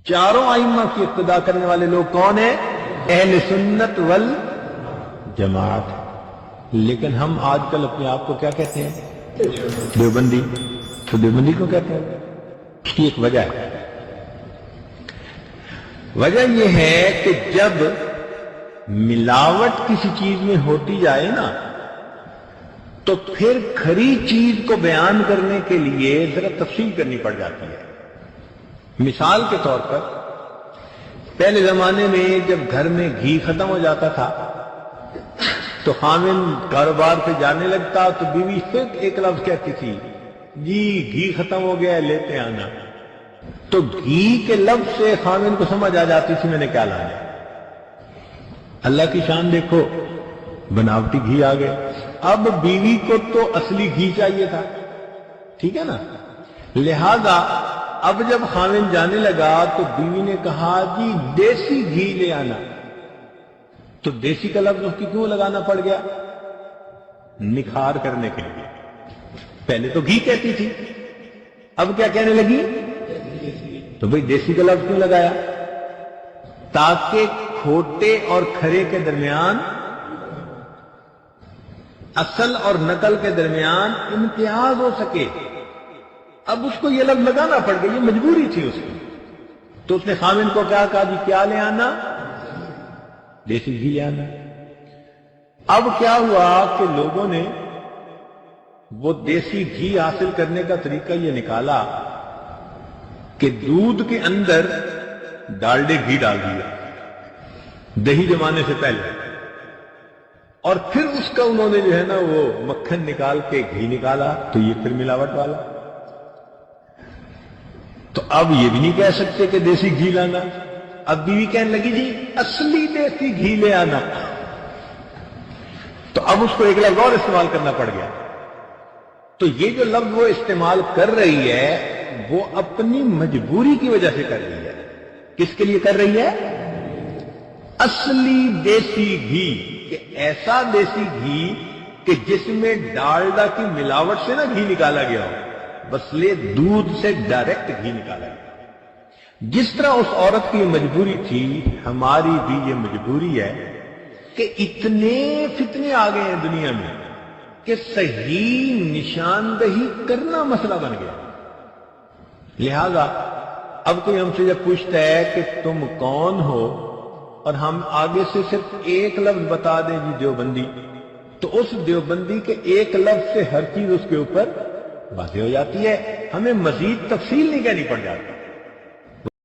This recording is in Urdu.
چاروں ائمہ کی اقتدا کرنے والے لوگ کون ہیں؟ اہل سنت والجماعت۔ لیکن ہم آج کل اپنے آپ کو کیا کہتے ہیں؟ دیوبندی۔ تو دیوبندی کو کہتے ہیں، اس کی ایک وجہ ہے۔ وجہ یہ ہے کہ جب ملاوٹ کسی چیز میں ہوتی جائے نا تو پھر کھری چیز کو بیان کرنے کے لیے ذرا تفصیل کرنی پڑ جاتی ہے۔ مثال کے طور پر پہلے زمانے میں جب گھر میں گھی ختم ہو جاتا تھا تو خاوند کاروبار پہ جانے لگتا تو بیوی صرف ایک لفظ کہتی تھی، جی گھی ختم ہو گیا لیتے آنا۔ تو گھی کے لفظ سے خاوند کو سمجھ آ جاتی تھی میں نے کیا لانا ہے۔ اللہ کی شان دیکھو، بناوٹی گھی آ گئے۔ اب بیوی کو تو اصلی گھی چاہیے تھا، ٹھیک ہے نا؟ لہذا اب جب خاوند جانے لگا تو بیوی نے کہا جی دیسی گھی لے آنا۔ تو دیسی کا لفظ اس کی کیوں لگانا پڑ گیا؟ نکھار کرنے کے لیے۔ پہلے تو گھی کہتی تھی، اب کیا کہنے لگی؟ تو بھئی دیسی کا لفظ کیوں لگایا؟ تاکہ کھوٹے اور کھرے کے درمیان، اصل اور نقل کے درمیان امتیاز ہو سکے۔ اب اس کو یہ لفظ لگانا پڑ گیا، یہ مجبوری تھی اس کی۔ تو اس نے خاوند کو کیا کہا؟ جی کیا لے آنا؟ دیسی گھی لے آنا۔ اب کیا ہوا کہ لوگوں نے وہ دیسی گھی حاصل کرنے کا طریقہ یہ نکالا کہ دودھ کے اندر ڈالڈے گھی ڈال دیا دہی جمانے سے پہلے، اور پھر اس کا انہوں نے جو ہے نا وہ مکھن نکال کے گھی نکالا، تو یہ پھر ملاوٹ والا۔ تو اب یہ بھی نہیں کہہ سکتے کہ دیسی گھی لانا۔ اب بیوی کہنے لگی جی اصلی دیسی گھی لے آنا۔ تو اب اس کو ایک لفظ اور استعمال کرنا پڑ گیا۔ تو یہ جو لفظ وہ استعمال کر رہی ہے وہ اپنی مجبوری کی وجہ سے کر رہی ہے۔ کس کے لیے کر رہی ہے؟ اصلی دیسی گھی، کہ ایسا دیسی گھی کہ جس میں ڈالڈا کی ملاوٹ سے نہ گھی نکالا گیا ہو، بسلے دودھ سے ڈائریکٹ گھی نکالا گیا۔ جس طرح اس عورت کی مجبوری تھی، ہماری بھی یہ مجبوری ہے کہ اتنے فتنے آ گئے ہیں دنیا میں کہ صحیح نشاندہی کرنا مسئلہ بن گیا۔ لہذا اب کوئی ہم سے جب پوچھتا ہے کہ تم کون ہو اور ہم آگے سے صرف ایک لفظ بتا دیں جی دیوبندی، تو اس دیوبندی کے ایک لفظ سے ہر چیز اس کے اوپر واضح ہو جاتی ہے، ہمیں مزید تفصیل نہیں کہنی پڑ جاتی۔